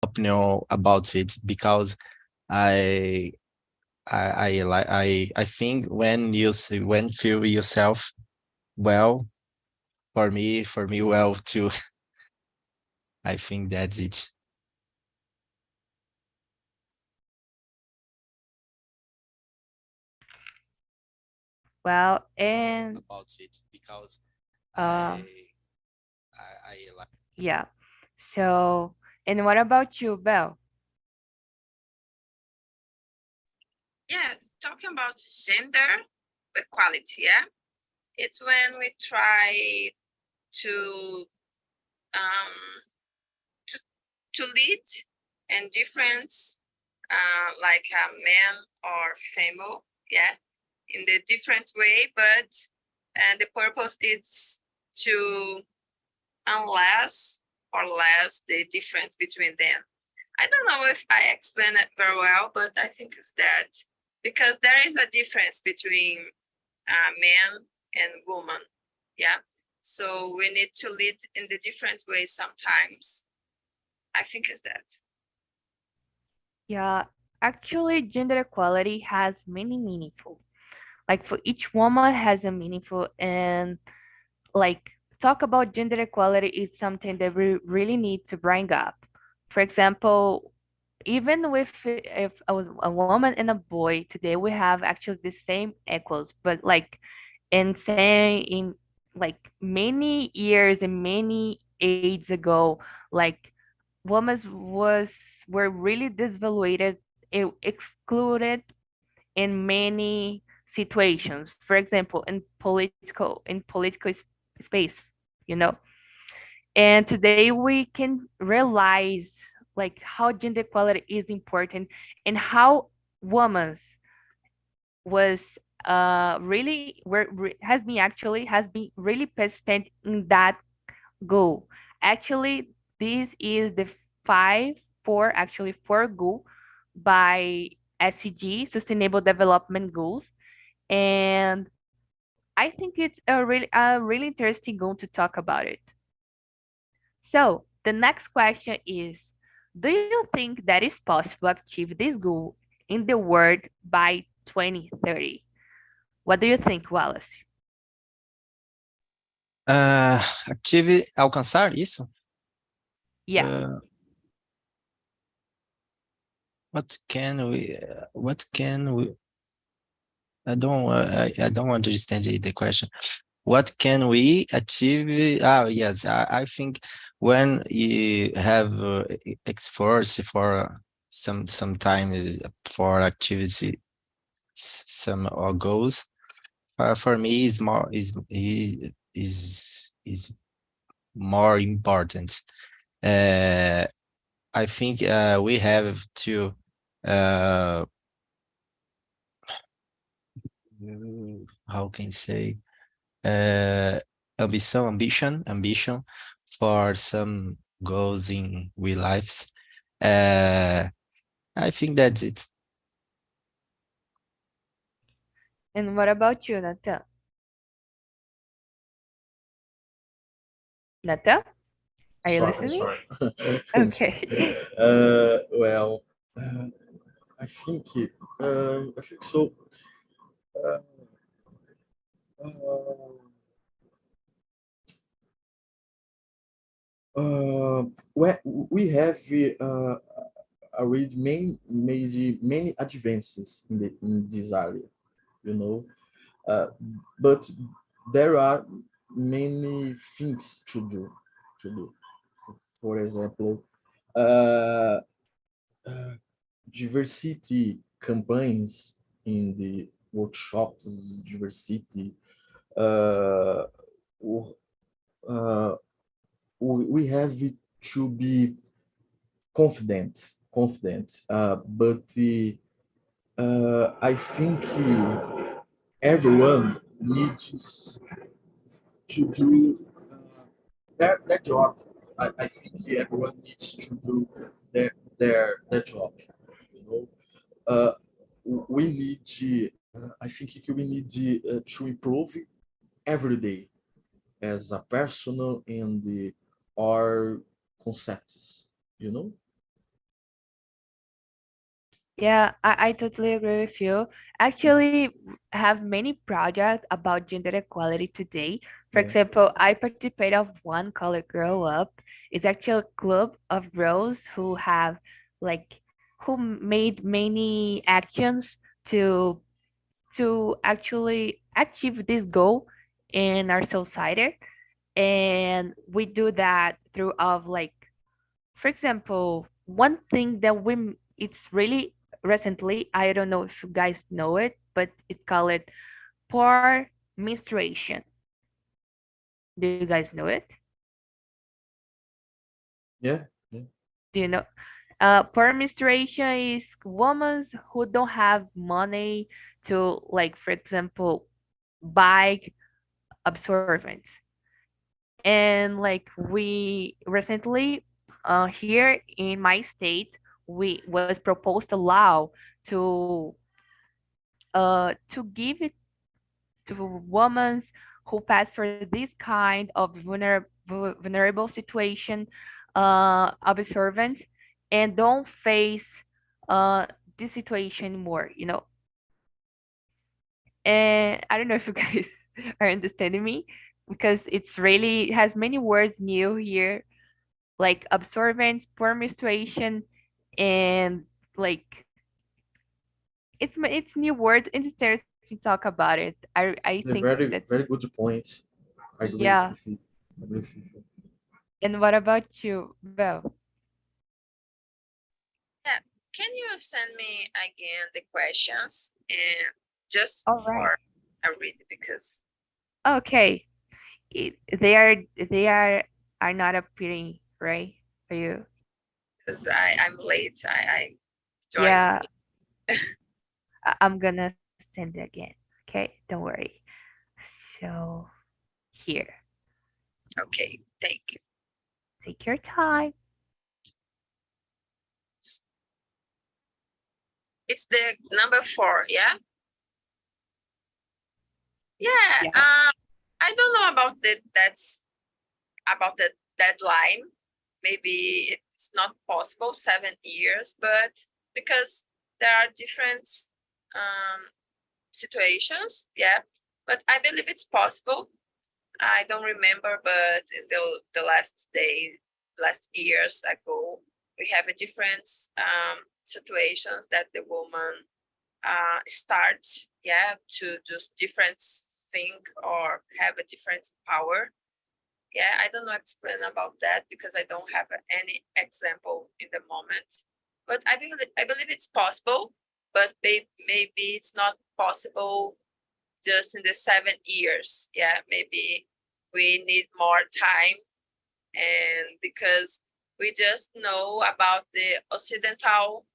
opinion about it because I I think when when feel yourself well, for me well too. I think that's it. Well, and About it because uh, I like. yeah. So, and what about you, Belle? Yeah, talking about gender equality, yeah, it's when we try to um, to to lead in different like a man or female, yeah, in the different way, but the purpose is to unless or less the difference between them. I don't know if I explain it very well, but I think it's that because there is a difference between man and woman. Yeah. So we need to lead in the different ways sometimes. I think it's that. Yeah, actually, gender equality has many meaningful. Like for each woman has a meaningful, and like talk about gender equality is something that we really need to bring up. For example, even with if I was a woman and a boy today, we have actually the same equals, but like in saying in like many years and many ages ago, like women was were really disvalued, excluded in many situations. For example, in political space, you know. And today we can realize like how gender equality is important and how women was really has been actually has been really persistent in that goal. Actually, this is the five four actually four goal by SCG Sustainable Development Goals, and I think it's a really interesting goal to talk about it. So the next question is, do you think that it's possible to achieve this goal in the world by 2030? What do you think, Wallace? Alcançar isso? Yeah. Uh, what can we, I don't understand the question. What can we achieve? Ah, yes, I think when you have force for sometimes for activity, some or goals, for me is more is more important. Uh, I think we have to uh, how can I say ambition for some goals in real lives. Uh, I think that's it. And what about you, Nata? Nata, are you Sorry, listening? sorry. Okay. Well, I think I think so. Uh, uh, we have already many advances in this area, you know, uh, but there are many things to do. For example, uh, uh, diversity campaigns in the workshops, diversity. Uh, uh, we have to be confident. But I think everyone needs to do their job. I think everyone needs to do their job. You know, uh, we need I think we need to improve every day as a personal and our concepts. You know. Yeah, I totally agree with you. Actually, have many projects about gender equality today. For Yeah. example, I participate of one called Grow Up. It's actually a club of girls who have like who made many actions to actually achieve this goal in our society. And we do that through of like, for example, one thing that it's really recently, I don't know if you guys know it, but it's called poor menstruation. Do you guys know it? Yeah. Yeah. Do you know? Poor menstruation is women who don't have money to, like, for example, buy absorbents. And like we recently, here in my state, we was proposed a law to give it to women who pass for this kind of vulnerable situation of a servant and don't face this situation anymore, you know. And I don't know if you guys are understanding me, because it's really has many words new here, like absorbance, poor menstruation, and like it's new words. It's interesting to talk about it. I They're think very, that's very good points. I agree yeah. with you. I agree with you. And what about you, Belle? Yeah. Can you send me again the questions and just All right. for a read because Okay. They are not appearing right for you. I'm late. I joined. Yeah, I'm gonna send it again. Okay, don't worry. So here, Okay, thank you. take your time. It's the number 4, yeah? Yeah. Yeah. I don't know about that's about the deadline. Maybe it's not possible 7 years, but because there are different um, situations, yeah. But I believe it's possible. I don't remember, but in the last years ago, we have a different situations that the woman start, yeah, to do different thing or have a different power. Yeah, I don't know explain about that because I don't have any example in the moment. But I believe it's possible, but maybe it's not possible just in the 7 years. Yeah, maybe we need more time, and because we just know about the Occidental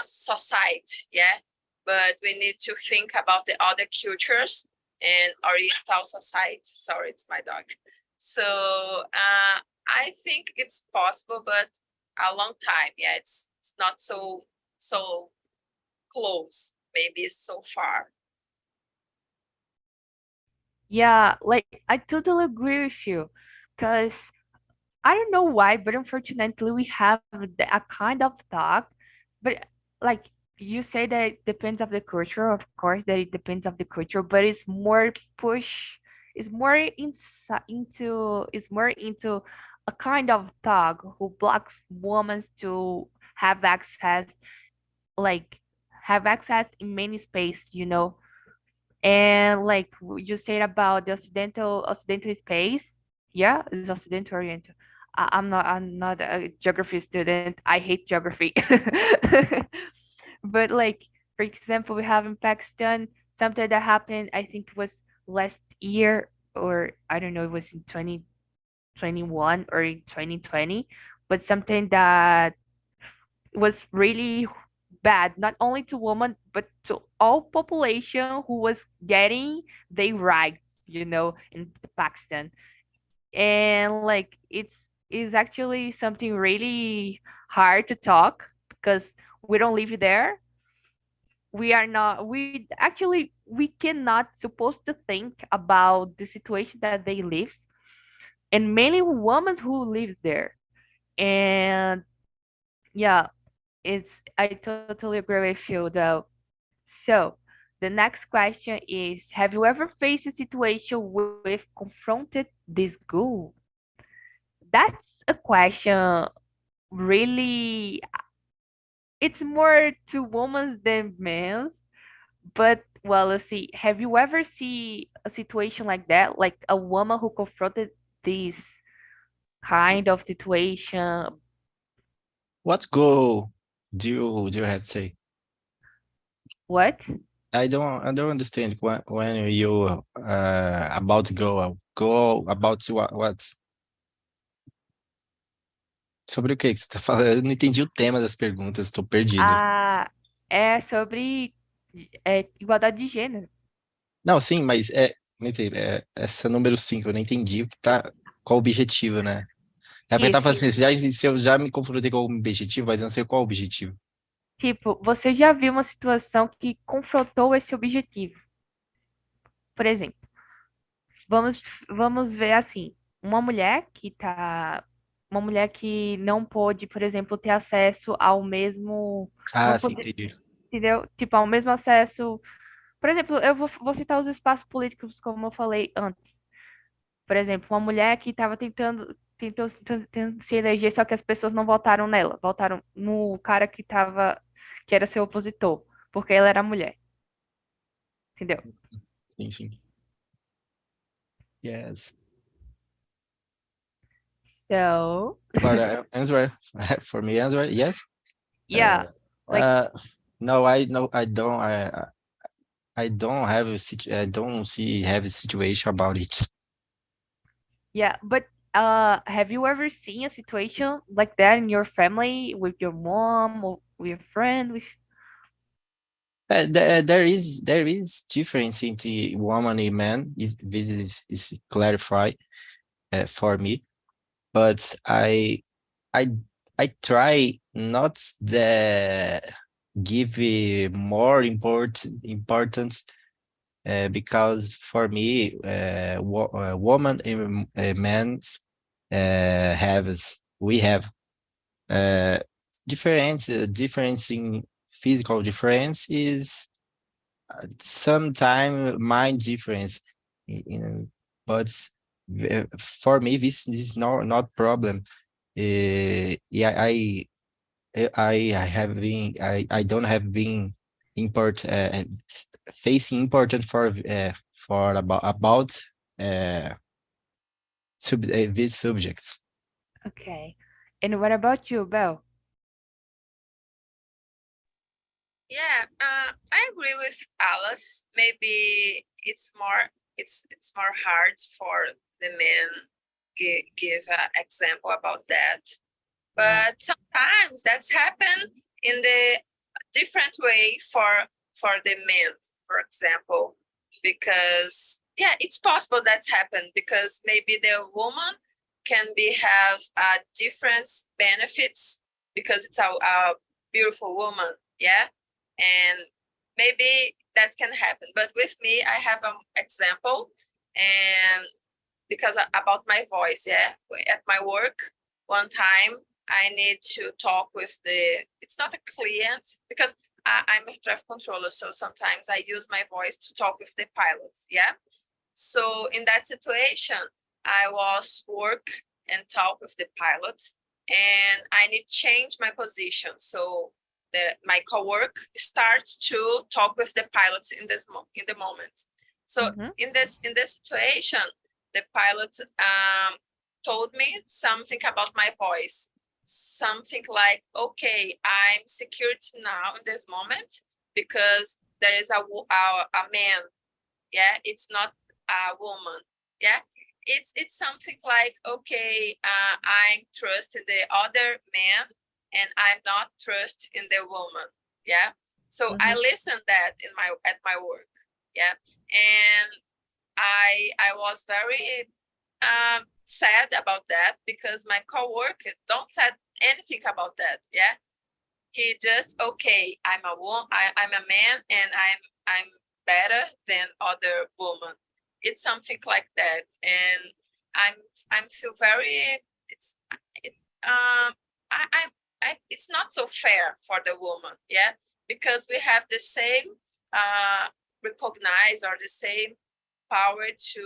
society, yeah, but we need to think about the other cultures and Oriental society. Sorry, it's my dog. So I think it's possible, but a long time. Yeah, it's not so close. Maybe it's so far. Yeah, like I totally agree with you, because I don't know why, but unfortunately we have a kind of thought, but like you say that it depends of the culture, of course that it depends of the culture, but it's more push, it's more into a kind of thug who blocks women to have access, like have access in many space, you know. And like you said about the occidental space, yeah, it's occidental oriental. I'm not a geography student. I hate geography. But like, for example, we have in Pakistan something that happened, I think it was last year, or I don't know, it was in 2021 or in 2020, but something that was really bad, not only to women but to all population who was getting their rights, you know, in Pakistan. And like it's is actually something really hard to talk, because we don't live there. We are not, we actually we cannot supposed to think about the situation that they live, and many women who lives there. And yeah, I totally agree with you though. So the next question is, have you ever faced a situation with confronted this goal? That's a question really, it's more to women than men. But well, let's see. Have you ever seen a situation like that, like a woman who confronted this kind of situation? What goal do you have to say? What? I don't understand when you about to go about to what? Sobre o que você tá falando? Eu não entendi o tema das perguntas, estou perdido. Ah, é sobre igualdade de gênero. Não, sim, mas não entendi, essa número 5 eu não entendi o que tá, qual o objetivo, né? É porque tá falando Isso. assim, se eu já me confrontei com algum objetivo, mas eu não sei qual o objetivo. Tipo, você já viu uma situação que confrontou esse objetivo? Por exemplo, vamos ver assim, uma mulher que tá, uma mulher que não pôde, por exemplo, ter acesso ao mesmo, Ah, não sim, pode, entendi. entendeu? Tipo, ao mesmo acesso. Por exemplo, vou citar os espaços políticos, como eu falei antes. Por exemplo, uma mulher que estava tentando se eleger, só que as pessoas não votaram nela, votaram no cara que era seu opositor, porque ela era mulher, entendeu? Sim, sim. Yes. So, For answer, for me answer, yes. yeah, like, Uh, no, I don't. I don't have I don't see have a situation about it. yeah, but have you ever seen a situation like that in your family with your mom or with your friend? With There is difference in the woman and man. Is clarified for me, but I I try not the give more importance because for me, woman and men's we have uh, difference in physical difference is sometimes mind difference, but for me this is not problem. Yeah, I have been I don't have been facing important for about uh, these subjects. okay, and what about you, Belle? Yeah, I agree with Alice. Maybe it's more hard for the men give an example about that. Yeah. But sometimes that's happen in the different way for the men, for example, because yeah, it's possible that's happened because maybe the woman can be have different benefits because it's a beautiful woman, yeah, and maybe that can happen. But with me, I have an example, and because about my voice, yeah, at my work, one time I need to talk with it's not a client because I'm a traffic controller, so sometimes I use my voice to talk with the pilots, yeah. So in that situation, I was work and talk with the pilots, and I need to change my position. So my co-work starts to talk with the pilots in in the moment. So Mhm. in this situation, the pilot told me something about my voice, something like, "Okay, I'm secured now in this moment because there is a man. Yeah, it's not a woman. Yeah, it's something like, okay, I'm trusting the other man and I'm not trust in the woman. Yeah, so I Mhm. listened that in my at my work. Yeah, and I was very sad about that because my coworker don't said anything about that. Yeah, he just, okay, I'm a woman, I'm a man, and I'm better than other women. It's something like that, and I'm feel very it's it, I it's not so fair for the woman, yeah, because we have the same recognize or the same power to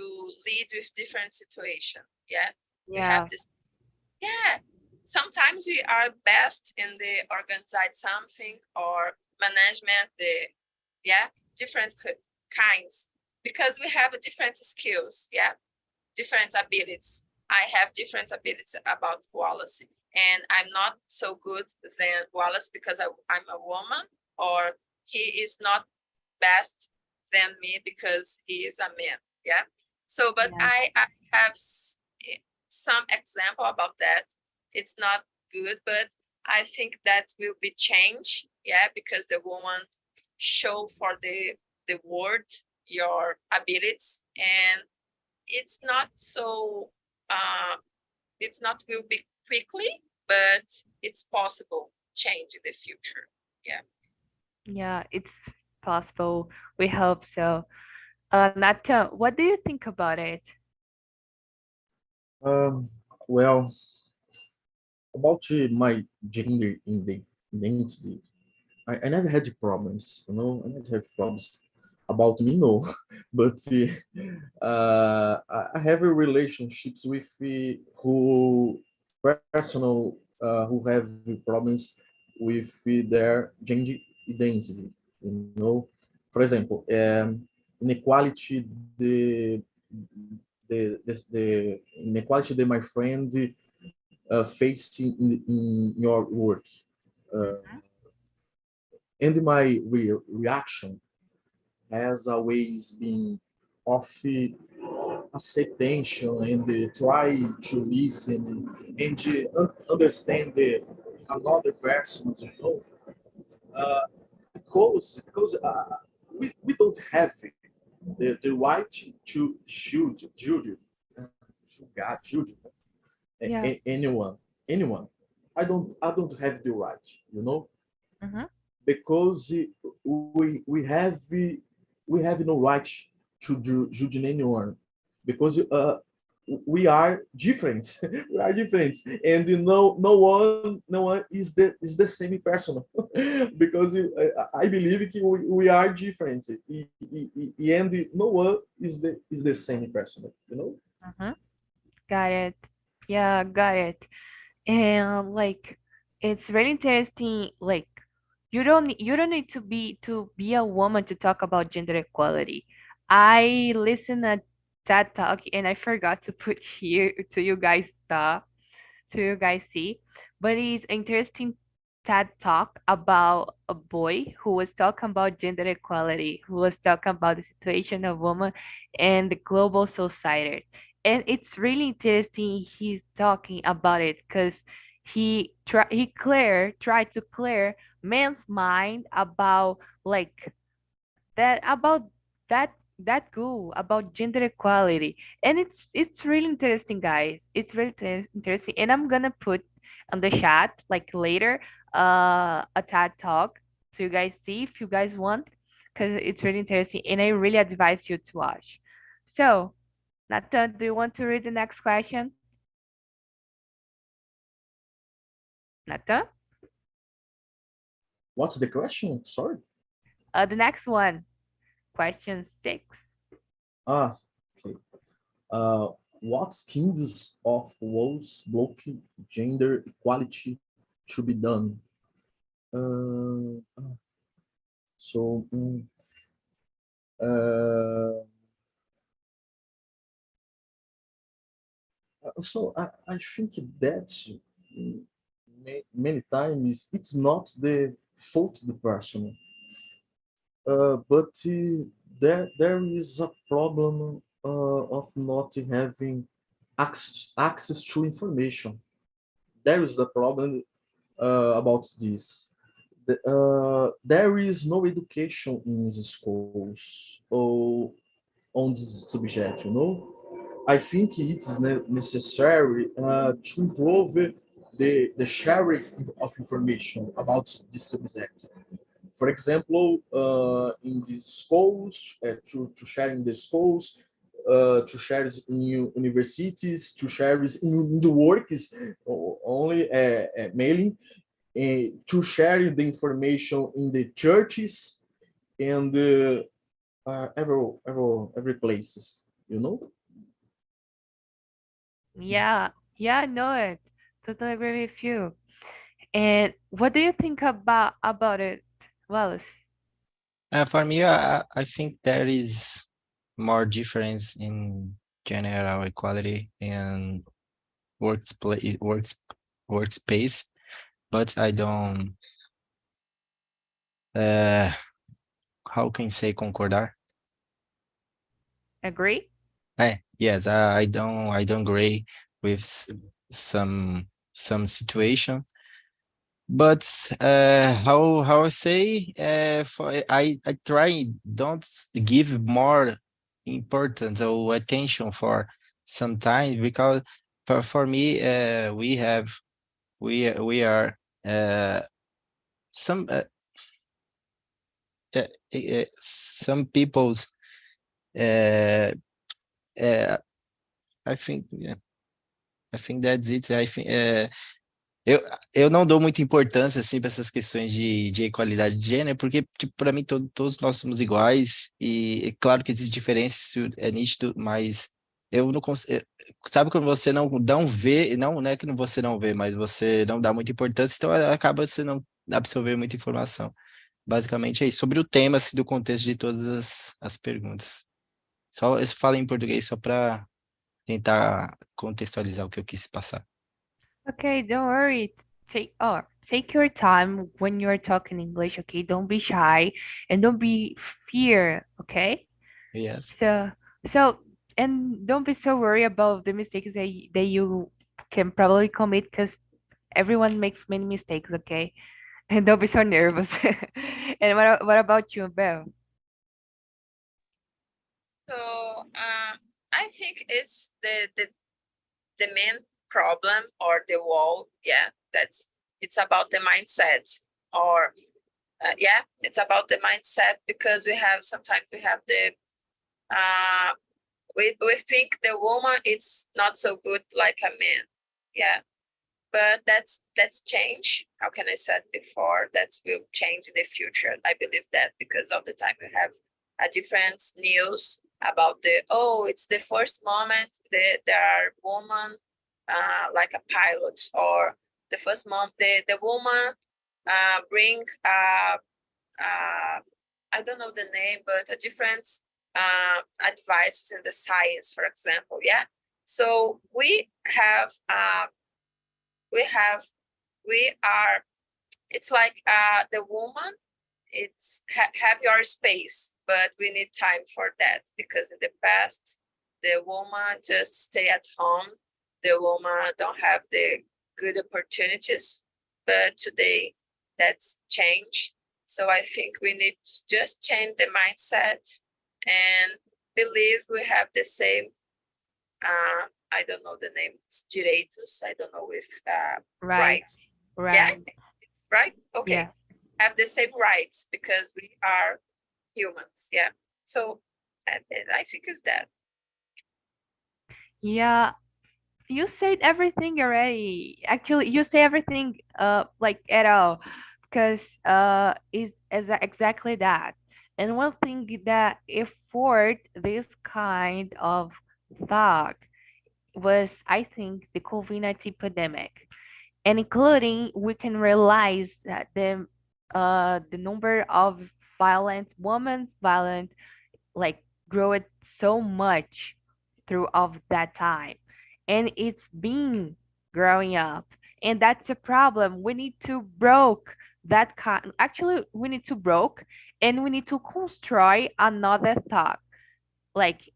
lead with different situation, yeah. We have Yeah. this, yeah. Sometimes we are best in the organized something or management, the, yeah, different kinds, because we have different skills, yeah, different abilities. I have different abilities about Wallace, and I'm not so good than Wallace because I'm a woman, or he is not best than me because he is a man. Yeah. So, but Yeah. I have some example about that. It's not good, but I think that will be changed. Yeah, because the woman show for the world your abilities, and it's not so it's not will be quickly, but it's possible change in the future. Yeah. Yeah, it's possible. We hope so. Nata, what do you think about it? Um, well, about my gender identity, I never had problems, you know, I never have problems about me, no. But I have a relationships with who personal who have problems with their gender identity, you know. For example, inequality the inequality that my friend facing in your work. Uh, and my reaction has always been of acceptation and try to listen and understand another person, you know, because we don't have the right to judge Yeah. anyone. I don't have the right, you know, Mm-hmm. because we have no right to judge anyone, because we are different. We are different, and no one is the same person. Because I believe we are different, and no one is the same person, you know. Mm-hmm. Got it. Yeah, got it. And like it's really interesting, like you don't need to be a woman to talk about gender equality. I listened a TED talk and I forgot to put here to you guys to you guys see, but it's interesting TED talk about a boy who was talking about gender equality, who was talking about the situation of women and the global society. And it's really interesting he's talking about it because tried to clear man's mind about like about that that goal about gender equality, and it's really interesting, guys. It's really interesting, and I'm gonna put on the chat like later a TED talk so you guys see if you guys want, because it's really interesting and I really advise you to watch. So Nata, do you want to read the next question? Nata, What's the question? Sorry. the next one, question 6. Ah, okay. uh, what kinds of laws block gender equality to be done? Uh, so, uh, I think that many times it's not the fault of the person, but there is a problem of not having access to information. There is the problem about this. There is no education in the schools or on this subject, you know. I think it's necessary to improve the sharing of information about this subject. For example, in the schools, to share in the schools, to share in universities, to share in the work is only mailing. to share the information in the churches and every places, you know. Yeah, yeah, I know it. Totally agree with you. And what do you think about it, Wallace? For me, I think there is more difference in general equality in workspace, but I don't, uh, how can I say concordar? Agree? Yes, I don't agree with some situation, but how I say, for I try don't give more importance or attention for some time, because for me, we are some some people's, uh, uh, I think, yeah, I think that's it. I think, eu, eu não dou muita importância assim para essas questões de equalidade de gênero, porque tipo, para mim todos nós somos iguais, e é claro que existe diferença, isso é nítido, mas eu não consigo. Sabe quando você não vê, não é que você não vê, mas você não dá muita importância, então acaba você não absorver muita informação. Basicamente é isso. Sobre o tema, assim, do contexto de todas as perguntas. Só eu falo em português só para tentar contextualizar o que eu quis passar. Okay, don't worry. Take your time when you're talking English, okay? Don't be shy and don't be fear, okay? Yes. So so and don't be so worried about the mistakes that you can probably commit because everyone makes many mistakes, okay? And don't be so nervous. And what about you, Belle? So I think it's the main problem or the wall. Yeah, it's about the mindset, or yeah, it's about the mindset, because sometimes we have the we think the woman it's not so good like a man. Yeah, but that's change. How can I said before, that will change in the future. I believe that, because all the time we have a different news about it's the first moment that there are women like a pilot, or the first month the woman bring I don't know the name, but a different advices in the science, for example. Yeah, so we have we are it's like the woman, it's have your space, but we need time for that, because in the past the woman just stay at home, the woman don't have the good opportunities, but today that's change. So I think we need to just change the mindset and believe we have the same I don't know the name, it's direitos, I don't know if Right, rights. Yeah, right. it's right, okay. Yeah. Have the same rights, because we are humans. Yeah, so and I think it's that. Yeah, you said everything already. Actually, you say everything like at all, because is exactly that. And one thing that afford this kind of thought was, I think, the COVID-19 pandemic, and including we can realize that the number of violent women's violent like grow it so much throughout that time, and it's been growing up, and that's a problem. We need to broke that kind. Actually, we need to broke, and we need to construct another thought, like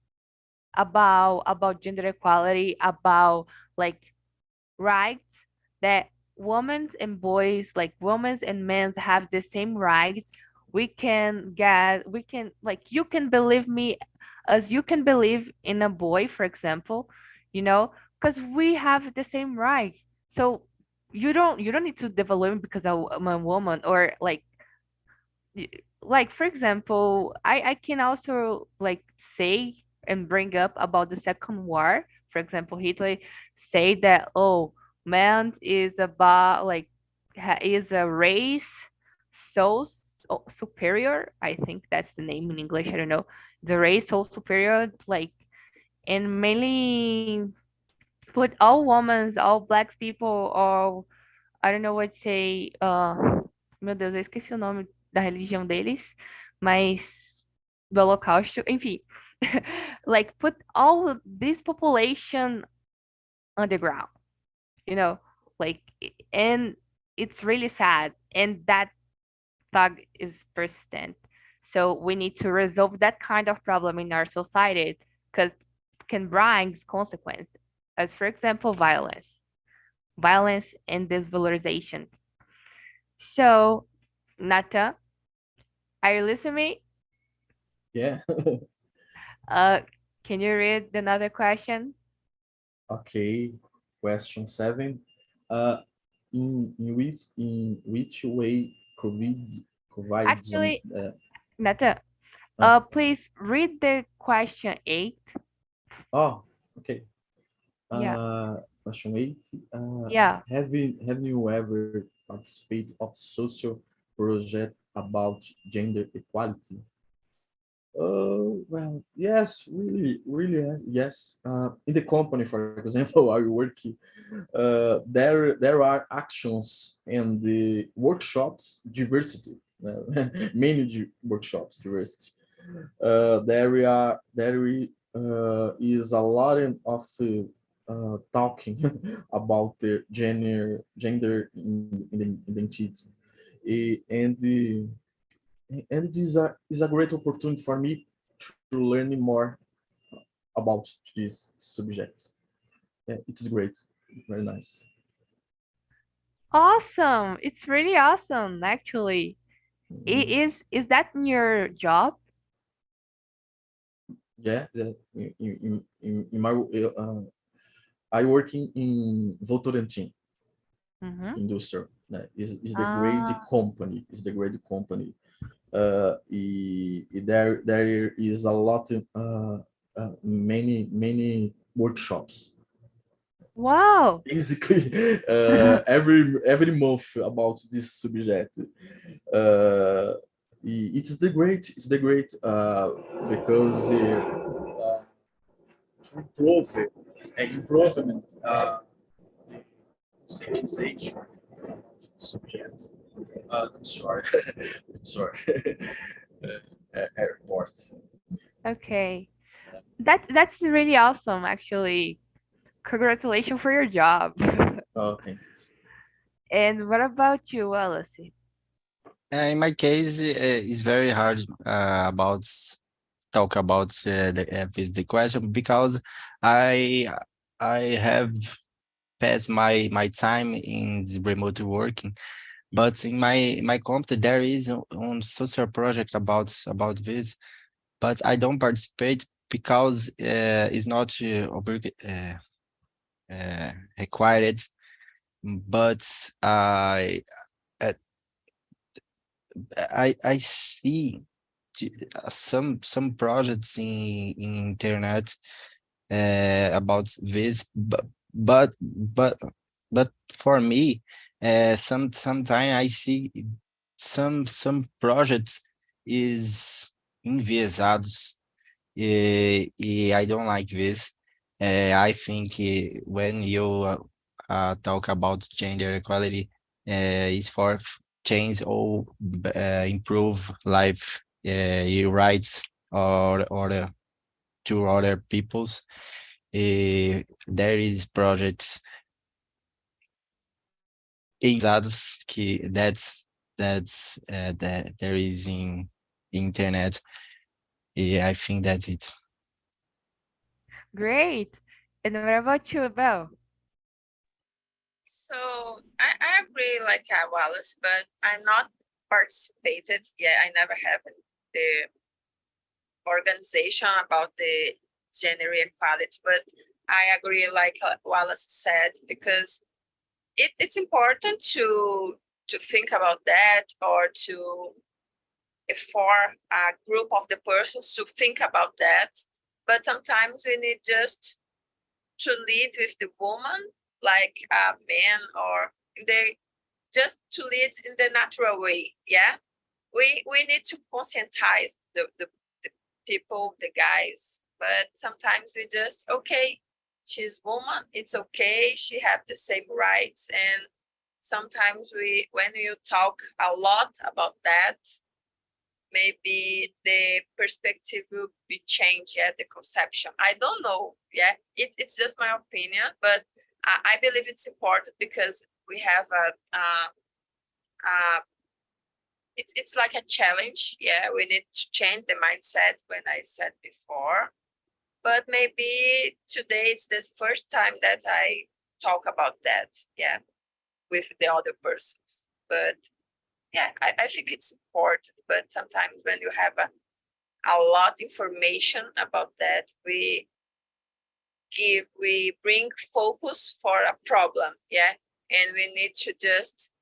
about gender equality, about like rights, that women and boys, like women and men, have the same rights. We can, like, you can believe me as you can believe in a boy, for example, you know, because we have the same right. So you don't need to develop because I'm a woman, or y- like for example, I can also like say and bring up about the second war. For example, Hitler say that, oh, man is about like is a race superior. I think that's the name in English. I don't know. The race so superior, like, and mainly put all women, all black people, all I don't know what to say. Meu Deus, eu esqueci o nome da religião deles, mas do Holocausto, enfim. Like put all this population underground, you know, like, and it's really sad, and that thug is persistent. So we need to resolve that kind of problem in our society because can bring consequences, as for example, violence and disvalorization. So, Nata, are you listening to me? Yeah. Uh, can you read another question? Okay. Question 7. Uh, in which way COVID Actually, Nata, please read the question 8. oh, okay. Yeah, Question 8. yeah. Have you ever participated of social project about gender equality? Well, yes, really, really, yes. In the company, for example, I work, there are actions and the workshops diversity, many workshops diversity. There is a lot of talking about the gender identity. And it is a great opportunity for me to learn more about this subject. Yeah, it is great, very nice. Awesome. It's really awesome, actually. Is that in your job? Yeah, in my I work in Votorantim Mm-hmm. industrial. Is the great Ah, company. Is the great company. There is a lot of many workshops. wow. Basically, every month about this subject. Uh, it's the great because to improvement the conscientization about the subject. I'm sorry, I'm sorry. Airport. Okay. That's really awesome, actually. Congratulations for your job. Oh, thank you. And what about you, Alice? In my case, it's very hard about talk about the question because I I have passed my time in the remote working, but in my company there is a social project about this, but I don't participate because it's not required. But uh, I see some projects in internet about this, but for me, sometime I see some projects is enviesados, e I don't like this. I think when you talk about gender equality, is for change or improve life rights or to other peoples. There is projects envisados que that there is in internet. I think that's it. Great. And what about you, Belle? So I agree, like Wallace, but I'm not participated. Yeah, I never have in the organization about the gender equality, but I agree, like Wallace said, because it's important to think about that, or to for a group of the persons to think about that. But sometimes we need just to lead with the woman, like a man, or the just to lead in the natural way. Yeah, we need to conscientize the people, the guys, but sometimes we just, okay, she's woman, it's okay, she have the same rights. And sometimes when you talk a lot about that, maybe the perspective will be changed. Yeah, the conception, I don't know. Yeah, it's just my opinion, but I believe it's important because we have it's like a challenge. Yeah, we need to change the mindset when I said before. But maybe today it's the first time that I talk about that, yeah, with the other persons. But yeah, I think it's important. But sometimes when you have a lot information about that, we bring focus for a problem, yeah, and we need to just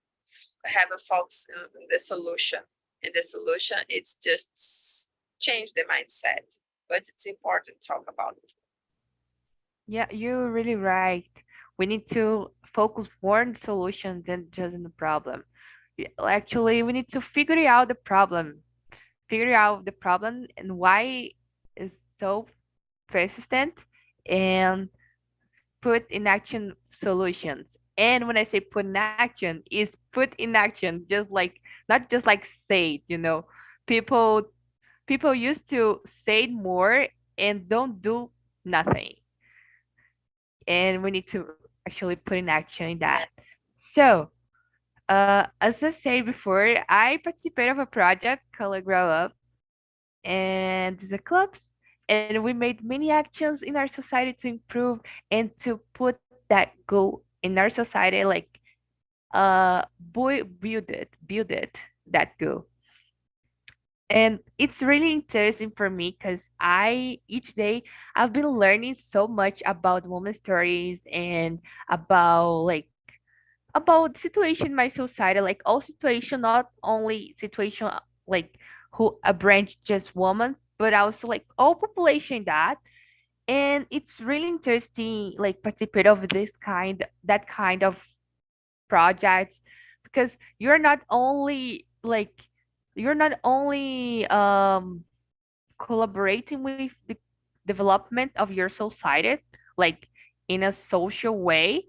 have a focus in the solution. And the solution, it's just change the mindset. But it's important to talk about it. Yeah, you're really right. We need to focus more on the solution than just on the problem. Actually, we need to figure out the problem and why it's so persistent, and put in action solutions. And when I say put in action, is put in action, just like not just like say it, People people used to say it more and don't do nothing. And we need to actually put in action in that. Yeah. So, as I said before, I participated of a project called Grow Up and the clubs, and we made many actions in our society to improve and to put that goal in our society, like build it that goal. And it's really interesting for me because I each day I've been learning so much about women's stories and about about situation in my society, like all situation, not only situation like who a branch just women, but also like all population that. And it's really interesting like participate of that kind of projects, because you're not only like you're not only collaborating with the development of your society, like in a social way,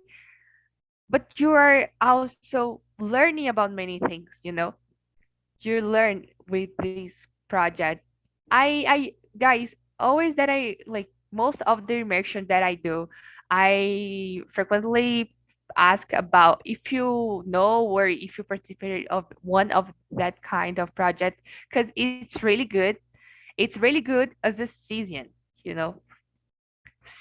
but you are also learning about many things, you learn with this project. I guys, always that I like most of the immersion that I do, I frequently ask about if you know or if you participated of one of that kind of project, because it's really good. It's really good as a season, you know.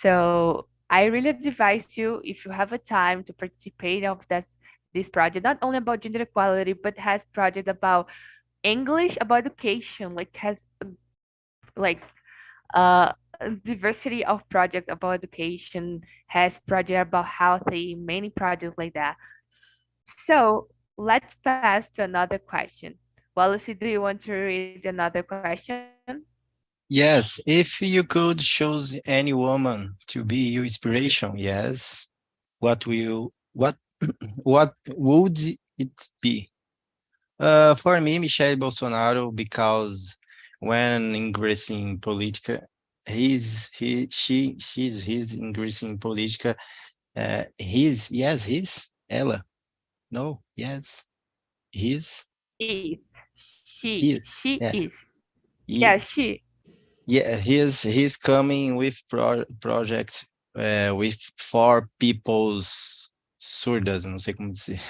So I really advise you, if you have a time to participate of this project, not only about gender equality, but has project about English, about education, like has like a diversity of project about education, has project about healthy, many projects like that. So let's pass to another question. Wallace, do you want to read another question? Yes, if you could choose any woman to be your inspiration, yes, what what would it be? For me, Michelle Bolsonaro, because when ingressing politica, she's ingressing politica. Ela. No, yes, he's, Is he's, she yeah, is. Yeah, he, she. yeah, he's coming with projects with for people's surdas, não sei como dizer,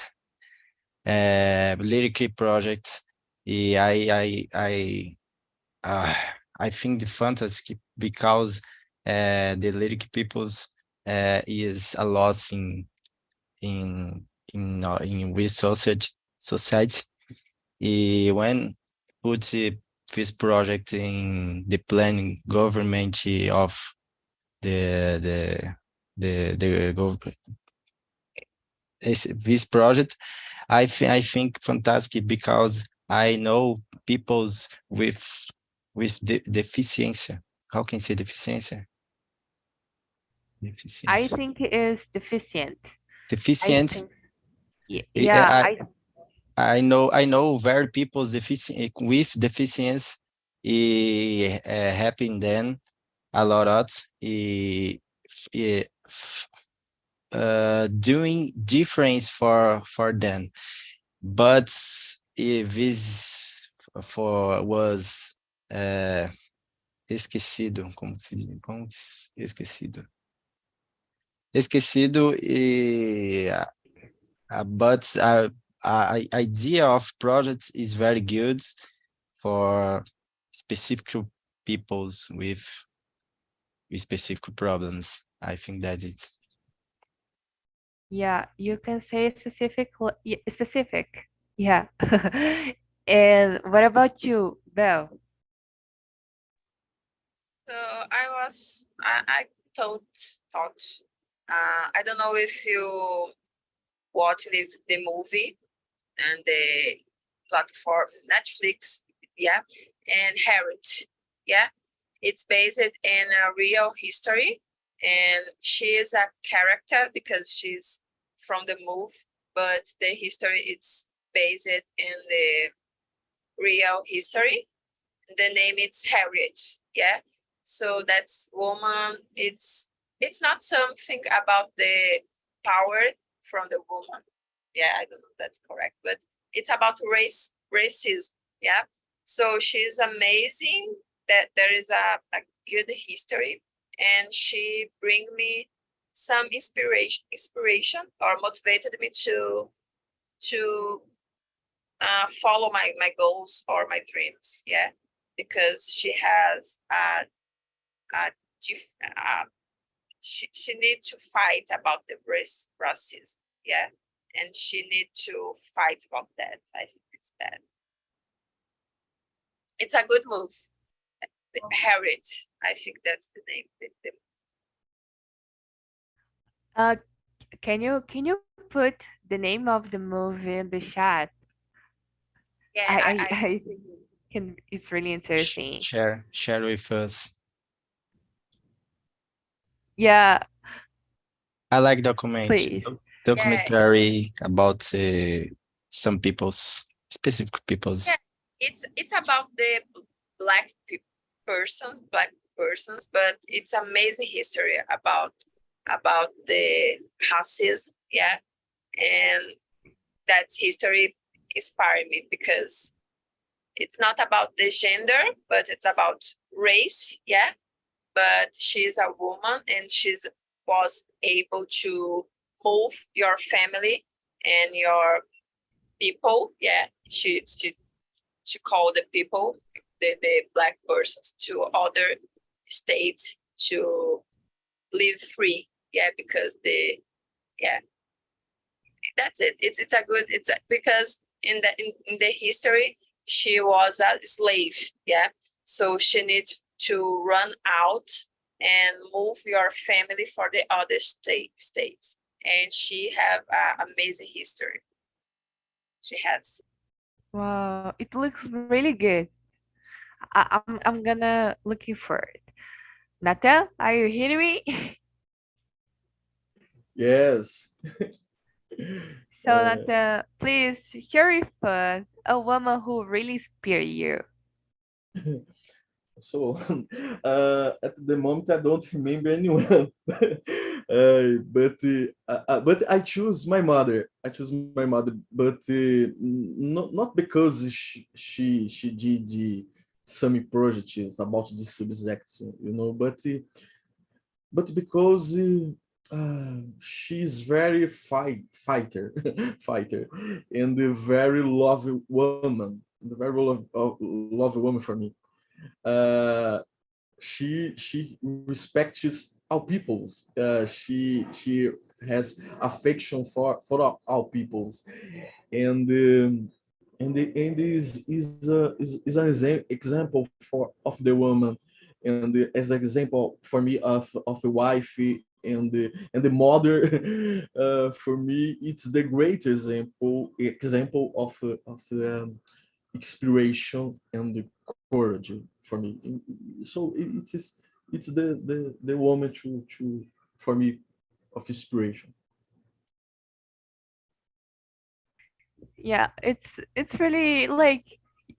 lyric projects. E uh, I think the fantastic because the lyric peoples is a loss in with society. When put this project in the planning government of the government, this project, I think fantastic because I know peoples with deficiência. How can I say deficiência? I Deficiência. think it is deficient. I Deficients. think, yeah, I, yeah, I I I know very people's deficient with deficiency happen then a lot doing difference for them, but if this for was esquecido, esquecido but idea of projects is very good for specific peoples with specific problems. I think that's it. Yeah, you can say specific, specific. Yeah. And what about you, Belle? So I thought, I don't know if you watched the movie and the platform Netflix, yeah, and Harriet, yeah. It's based in a real history, and she is a character because she's from the movie, but the history it's based in the real history. The name is Harriet, yeah. So that's woman. It's not something about the power from the woman. Yeah, I don't know if that's correct, but it's about racism. Yeah. So she's amazing. That there is a good history, and she bring me some inspiration or motivated me to follow my goals or my dreams. Yeah, because she has a she need to fight about the racism. Yeah, and she need to fight about that. I think it's that. It's a good move. Harriet, I think that's the name. Uh, can you put the name of the movie in the chat? Yeah, I think it's really interesting. Share with us. Yeah, I like please. yeah, documentary about some specific people's. yeah. It's about the black black persons, but it's amazing history about the racism. Yeah, and that's history inspired me because it's not about the gender, but it's about race. Yeah, but she's a woman and she's was able to move your family and your people. Yeah, she called the people, the black persons, to other states to live free. Yeah, because yeah, that's it. It's a good because in the history she was a slave. Yeah, so she needs to run out and move your family for the other states, and she have an amazing history. She has. Wow, it looks really good. I'm gonna looking for it. Natal, are you hearing me? Yes. So Natal, please share with us a woman who really inspired you. So at the moment I don't remember anyone, but I choose my mother. I choose my mother, but not because she did some projects about this subject, but because she's very fighter, fighter, and a very lovely woman, the very lovely woman for me. Uh, she respects all people. She has affection for all peoples, and and is an example of the woman, and as an example for me of a wife and the mother. For me, it's the great example of inspiration and the courage for me. So it's the woman to for me of inspiration. Yeah, it's really like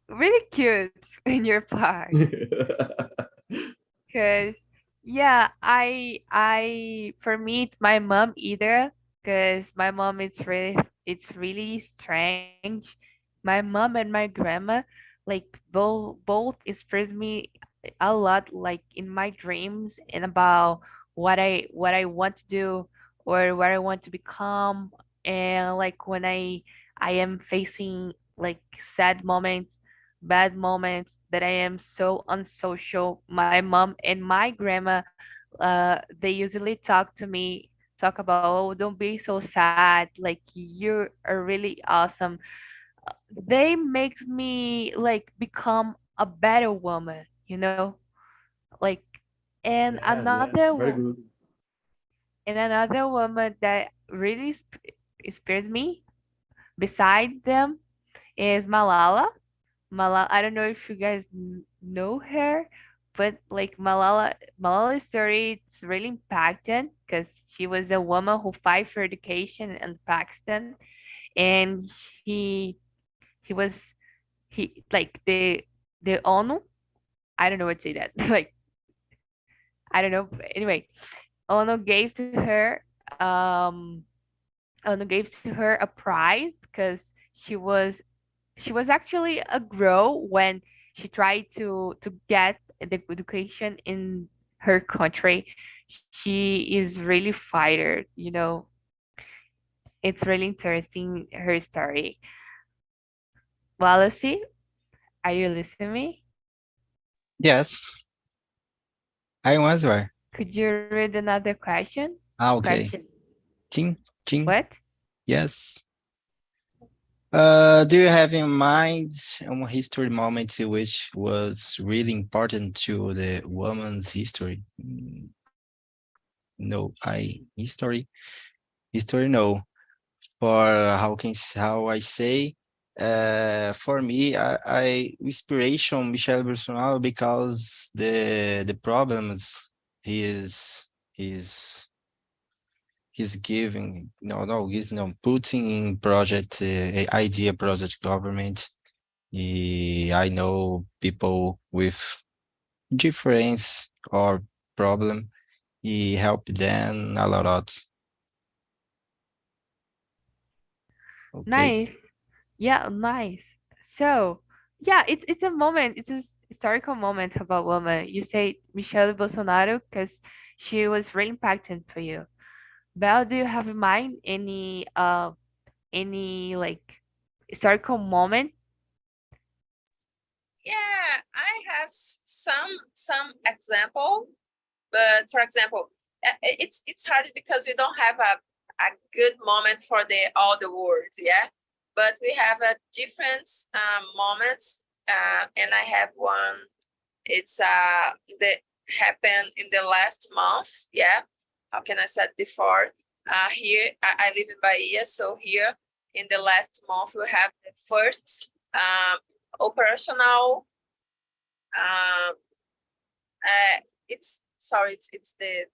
really cute in your part. Cause yeah, I for me it's my mom either. Cause my mom it's really strange. My mom and my grandma like both express me a lot like in my dreams and about what I want to do or what I want to become, and like when I am facing like sad moments, bad moments, that I am so unsocial. My mom and my grandma, they usually talk to me, talk about, oh, don't be so sad. Like you are really awesome. They make me like become a better woman, you know? Like, and Yeah, yeah, another very good. and another woman that really inspires me beside them is Malala. Malala, I don't know if you guys know her, but like Malala's story, it's really impacting because she was a woman who fight for education in Pakistan, and he he was he like the ONU. I don't know what to say that. Like I don't know. But anyway, ONU gave to her um ONU gave to her a prize because she was she was actually a girl when she tried to get the education in her country. She is really fighter, you know. It's really interesting her story. Walacy, are you listening to me? Yes, I answer. Could you read another question? Ah, Question. okay. Ting, ting. What? Yes. Do you have in mind a history moment which was really important to the woman's history? No, history no. For how I say, for me, I inspiration Michel Bolsonaro because the problems he is he's he's giving he's putting in project idea project government. I know people with difference or problem. He help them a lot. Okay. Nice. Yeah, nice. So, yeah, it's a moment. It's a historical moment about women. You say Michelle Bolsonaro because she was really impacting for you. Belle, do you have in mind any like historical moment? Yeah, I have some example, but for example, it's hard because we don't have a good moment for the all the words, yeah. But we have a different moments, and I have one. It's that happened in the last month, yeah. How can I said before? Here I live in Bahia, so here in the last month we have the first operational um, it's sorry, it's the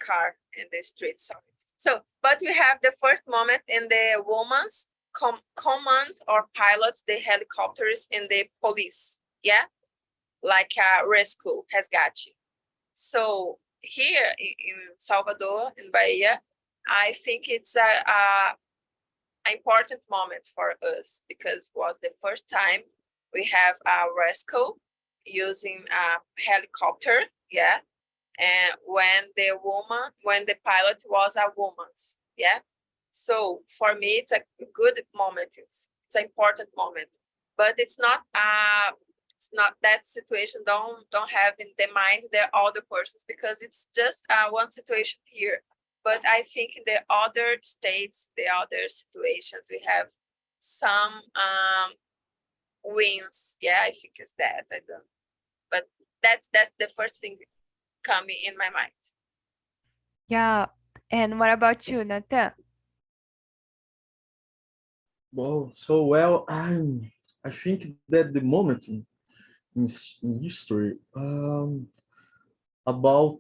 car in the street. Sorry. So, but we have the first moment in the woman's command or pilots the helicopters in the police. Yeah, like rescue has got you. So here in Salvador, in Bahia, I think it's a important moment for us because it was the first time we have a rescue using a helicopter. Yeah, and when the pilot was a woman, yeah. So for me it's a good moment, it's an important moment, but it's not that situation. Don't have in the mind the other persons because it's just one situation here, but I think in the other states, the other situations, we have some wins. Yeah, I think it's that. I don't, but that's the first thing coming in my mind. Yeah. And what about you, Nathan? Well, so well, I think that the moment in history about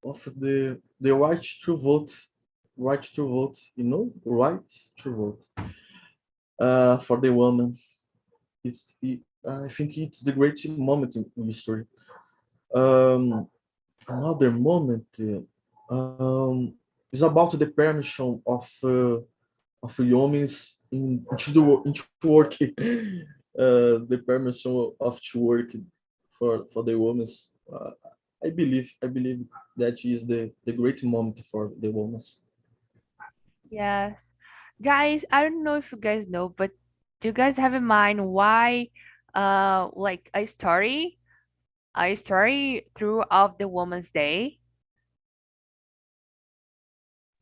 of the right to vote. right to vote, right to vote for the woman. I think it's the great moment in history. Um, Another moment is about the permission of humans into work. The permission of to work for the women. Uh, I believe that is the great moment for the women. Yes. Guys, I don't know if you guys know, but do you guys have in mind why like a story throughout the Women's Day?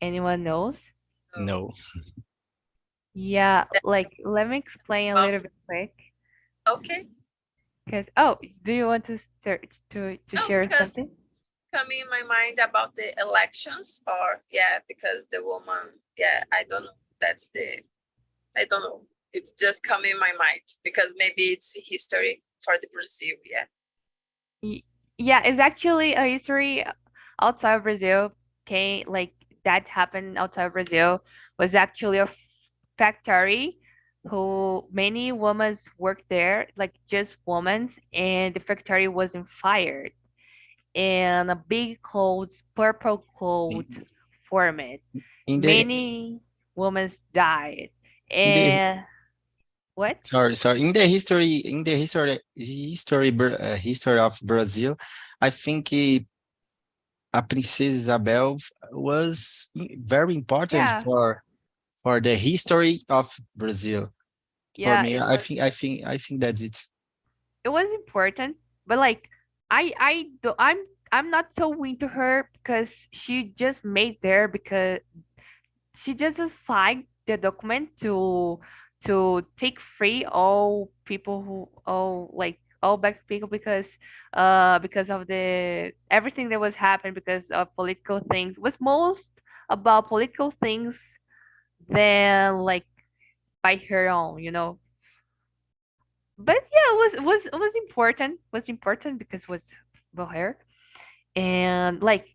Anyone knows? So No. Yeah, that like let me explain a about little bit quick. okay. Because do you want to start to No, share because something? coming in my mind about the elections, or yeah, because the woman, yeah, I don't know. I don't know. It's just coming in my mind because maybe it's history for the Brazil. Yeah. Y- Yeah, it's actually a history outside of Brazil. Okay, like that happened outside of Brazil was actually a factory who many women worked there, like just women, and the factory wasn't fired, and a big cloud, purple cloud formed. In the Many women died, in the and what? sorry, in the history of Brazil, I think a Princess Isabel was very important Yeah, for the history of Brazil. For yeah, me, I think that's it. it was important, but like I do I'm not so into her because she just made there because she just signed the document to take free all people who all black people because of the everything that was happening because of political things was most about political things than like by her own. But yeah, it was important. Was important because it was about her. And like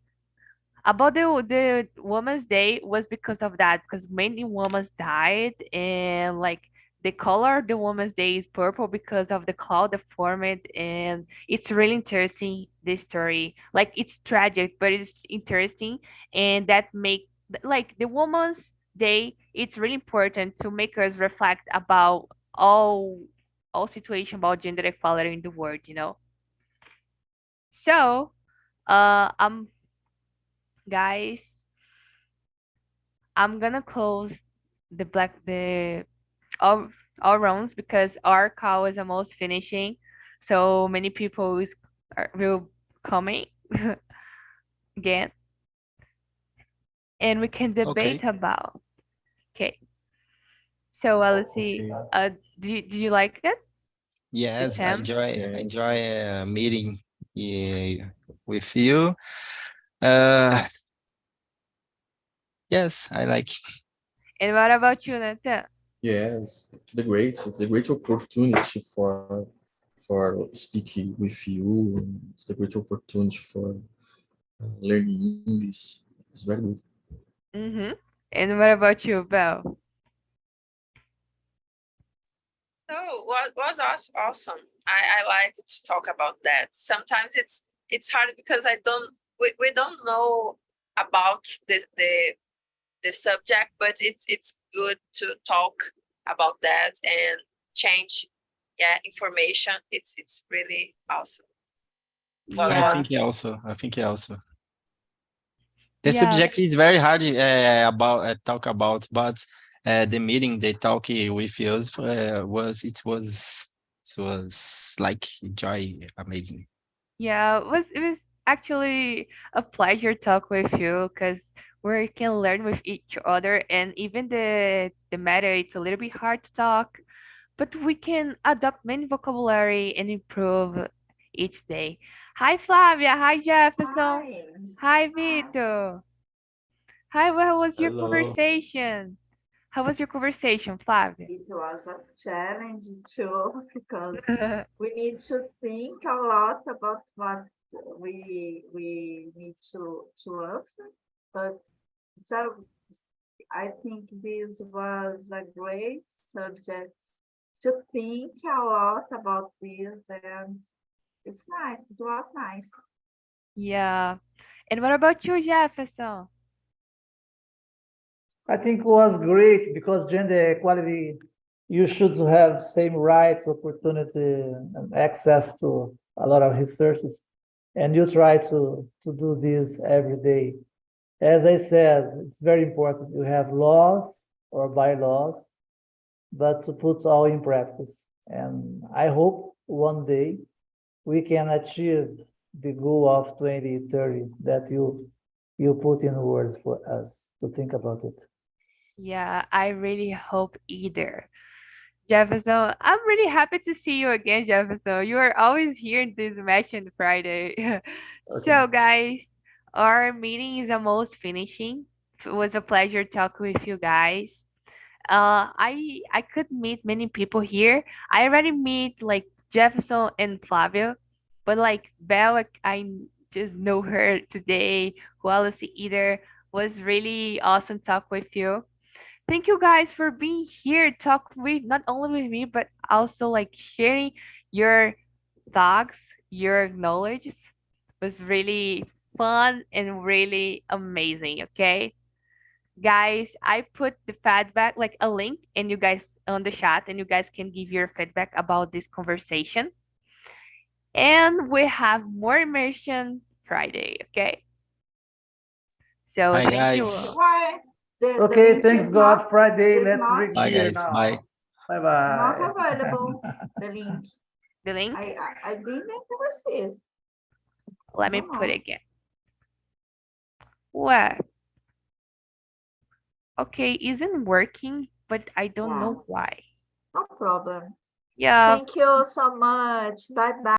about the Women's Day was because of that, because many women died, and like the color of the Women's Day is purple because of the cloud that formed, and it's really interesting this story. Like it's tragic, but it's interesting, and that make like the Women's Day. It's really important to make us reflect about all all situation about gender equality in the world. So, guys, I'm gonna close the all all rounds because our call is almost finishing. So many people will coming again, and we can debate Okay. about. Okay. So let's see. Okay. Do you like it? The Yes, I Tem? enjoy Yeah. enjoy meeting with you. Uh, yes, I like. And what about you, Nathan? Yes, it's the great opportunity for speaking with you. It's the great opportunity for learning English. It's very good. Mm-hmm. And what about you, Belle? So what was awesome. I like to talk about that. Sometimes it's hard because we don't know about the subject, but it's good to talk about that and change information. It's really awesome. What I Yeah. was think also. I think also. The Yeah. subject is very hard about talk about, but the meeting they talk with us was like joy, amazing. Yeah, it was actually a pleasure talk with you because we can learn with each other, and even the matter it's a little bit hard to talk, but we can adopt many vocabulary and improve each day. Hi Flavia, hi Jefferson, Hi. hi Hi. Vito. Hi, how was your Hello. conversation? How was your conversation, Flavia? It was a challenge too because we need to think a lot about what we need to answer, but it's a I think this was a great subject to think a lot about this, and it's nice. It was nice. Yeah. And what about you, Jefferson? I think it was great because gender equality, you should have same rights, opportunity, and access to a lot of resources. And you try to do this every day. As I said, it's very important. You have laws or bylaws, but to put all in practice. And I hope one day we can achieve the goal of 2030 that you put in words for us to think about it. Yeah, I really hope either. Jefferson, I'm really happy to see you again, Jefferson. You are always here in this Mission Friday. Okay. So, guys, our meeting is almost finishing. It was a pleasure talking with you guys. I could meet many people here. I already meet like Jefferson and Flavio, but like Belle, I just know her today. Wallace either was really awesome talk with you. Thank you guys for being here, talk with not only with me but also like sharing your thoughts, your knowledge. It was really fun and really amazing. Okay, guys, I put the feedback like a link and you guys on the chat and you guys can give your feedback about this conversation. And we have more immersion Friday. Okay, so Bye, thank you. guys. Why? The Okay, link thanks is God. not Friday, is let's not drink Bye, beer guys. Bye. now. Bye not bye. available. The link. The link. I didn't receive. Let me No, put no. it again. What? Okay, isn't working, but I don't Yeah, know why. no problem. Yeah. Thank you so much. Bye bye.